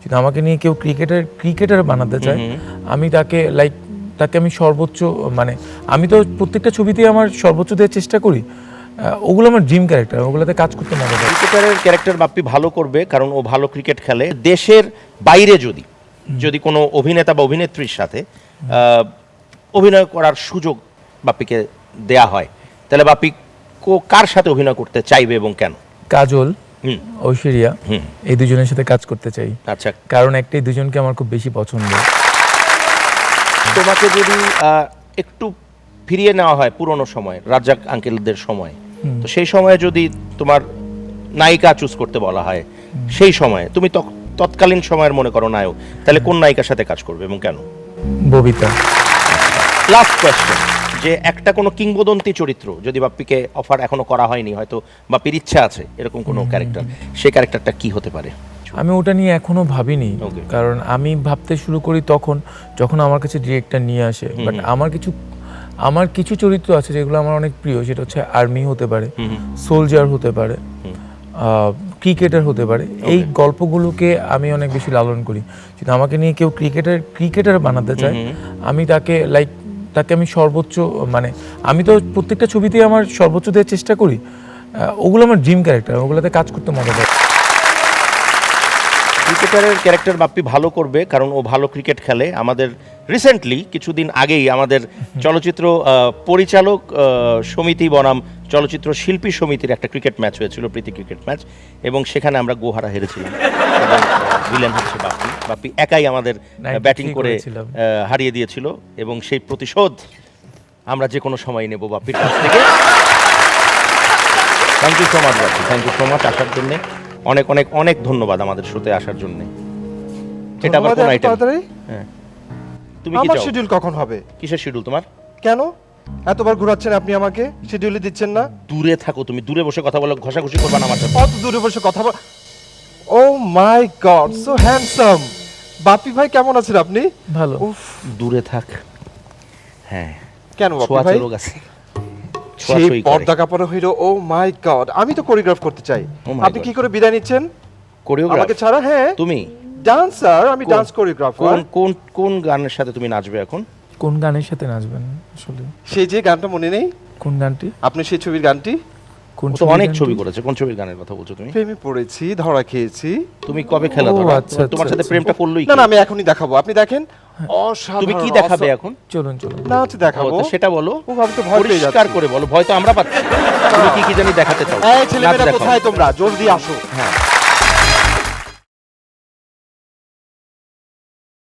যদি আমাকে নিয়ে কেউ ক্রিকেটার বানাতে চায়, আমি তাকে আমি সর্বোচ্চ, মানে আমি তো প্রত্যেকটা ছবিতেই আমার সর্বোচ্চ দেওয়ার চেষ্টা করি। ওগুলো আমার ড্রিম ক্যারেক্টার, ওগুলোতে কাজ করতে মজা পাই। ক্রিকেটারের ক্যারেক্টার বাপ্পি ভালো করবে, কারণ ও ভালো ক্রিকেট খেলে। দেশের বাইরে যদি কোনো অভিনেতা বা অভিনেত্রীর সাথে অভিনয় করার সুযোগ বাপ্পিকে দেয়া হয়, তাহলে বাপ্পি কার সাথে অভিনয় করতে চাইবে এবং কেন? কাজল, ঐশ্বরিয়া, এই দুজনের সাথে কাজ করতে চাই। আচ্ছা, কারণ এই দুজনকে আমার খুব বেশি পছন্দ। তোমাকে যদি একটু ফিরিয়ে নেওয়া হয় পুরনো সময়, রাজ্জাক আঙ্কেলদের সময়, তো সেই সময়ে যদি তোমার নায়িকা চুজ করতে বলা হয়, সেই সময়ে তুমি তৎকালীন সময়ের মনে করো নায়ক, তাহলে কোন নায়িকার সাথে কাজ করবে এবং কেন? ববিতা। লাস্ট কোয়েশ্চেন, যে একটা কোনো কিংবদন্তি চরিত্র যদি বাপ্পিকে অফার এখনো করা হয়নি, হয়তো বাপ্পির ইচ্ছা আছে এরকম কোনো ক্যারেক্টার, সেই ক্যারেক্টারটা কি হতে পারে? আমি ওটা নিয়ে এখনো ভাবিনি, কারণ আমি ভাবতে শুরু করি যখন আমার কাছে ডিরেক্টর নিয়ে আসে। বাট আমার কিছু চরিত্র আছে যেগুলো আমার অনেক প্রিয়, সেটা হচ্ছে আর্মি হতে পারে, সোলজার হতে পারে, ক্রিকেটার হতে পারে। এই গল্পগুলোকে আমি অনেক বেশি লালন করি। যদি আমাকে নিয়ে কেউ ক্রিকেটার বানাতে চায়, আমি তাকে আমি সর্বোচ্চ, মানে আমি তো প্রত্যেকটা ছবিতেই আমার সর্বোচ্চ দেওয়ার চেষ্টা করি। ওগুলো আমার ড্রিম ক্যারেক্টার, ওগুলোতে কাজ করতে মজা পাই। ক্রিকেটারের ক্যারেক্টার বাপ্পি ভালো করবে, কারণ ও ভালো ক্রিকেট খেলে। আমাদের রিসেন্টলি কিছুদিন আগেই আমাদের চলচ্চিত্র পরিচালক সমিতি বনাম চলচ্চিত্র শিল্পী সমিতির একটা ক্রিকেট ম্যাচ হয়েছিল, প্রীতি ক্রিকেট ম্যাচ, এবং সেখানে আমরা গোহারা হেরেছিলাম। এবং ভিলেন হচ্ছে বাপ্পি একাই আমাদের ব্যাটিং করে হারিয়ে দিয়েছিল, এবং সেই প্রতিশোধ আমরা যে কোনো সময় নেব বাপ্পির কাছ থেকে। Thank you so much Bappi, thank you so much আসার জন্য। অনেক অনেক অনেক ধন্যবাদ আমাদের শোতে আসার জন্য। এটা আবার কোন আইটেম? হ্যাঁ, তুমি কি আমার চাও? শিডিউল কখন হবে? কিসের শিডিউল তোমার? কেন এতবার ঘোরাচ্ছেন আপনি আমাকে? শিডিউলে দিচ্ছেন না? দূরে থাকো তুমি, দূরে বসে কথা বলো, ঘষাঘষি করবা না আমার সাথে। অত দূরে বসে কথা বল। ও মাই গড, সো হ্যান্ডসাম। বাপি ভাই কেমন আছেন আপনি? ভালো। উফ, দূরে থাক। হ্যাঁ, কেন বাপি ছোঁয়া ভাই? চোরো গেছে, সেই পর্দা কাপড় হইলো। ও মাই গড, আমি তো কোরিওগ্রাফ করতে চাই। Oh my আপনি God. কি করে বিদায় নিচ্ছেন কোরিওগ্রাফ আমাকে ছাড়া? হ্যাঁ, তুমি ডান্সার, আমি ডান্স কোরিওগ্রাফার। কোন কোন গানের সাথে তুমি নাচবে এখন? কোন গানের সাথে নাচবেন আসলে? সেই যে গানটা মনে নেই? কোন গানটি? আপনি সেই ছবির গানটি? কোন ও তো অনেক ছবি করেছে, কোন ছবির গানের কথা বলছো তুমি? প্রেমে পড়েছি, ধরা খেয়েছি। তুমি কবে খেলা ও, ধরা? আচ্ছা, তোমার সাথে আচ্ছা। প্রেমটা করলোই না কি? না, আমি এখনই দেখাবো, আপনি দেখেন। অসাধারণ। তুমি কি দেখাবে এখন? চলুন। নাচ দেখাবো। ও, তো সেটা বলো, ও, আমি তো ভয় পেয়ে পরিষ্কার যাচ্ছি। করে বলো, ভয় তো আমরা পাচ্ছি। তুমি কি কি জানি দেখাতে চাও? এই ছেলেমেয়েরা নাচ দেখাও। কোথায় তোমরা? জলদি আসো। হ্যাঁ।